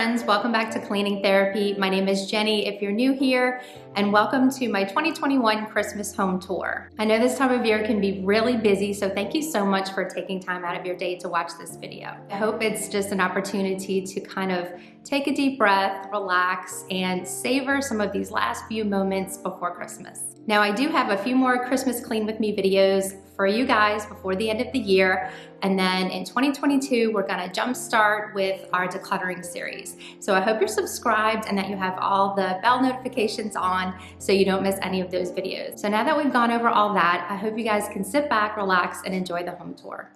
friends, welcome back to Cleaning Therapy. My name is Jenny if you're new here, and welcome to my 2021 Christmas home tour. I know this time of year can be really busy, so thank you so much for taking time out of your day to watch this video. I hope it's just an opportunity to kind of take a deep breath, relax, and savor some of these last few moments before Christmas. Now, I do have a few more Christmas Clean With Me videos for you guys before the end of the year. And then in 2022, we're gonna jumpstart with our decluttering series. So I hope you're subscribed and that you have all the bell notifications on so you don't miss any of those videos. So now that we've gone over all that, I hope you guys can sit back, relax, and enjoy the home tour.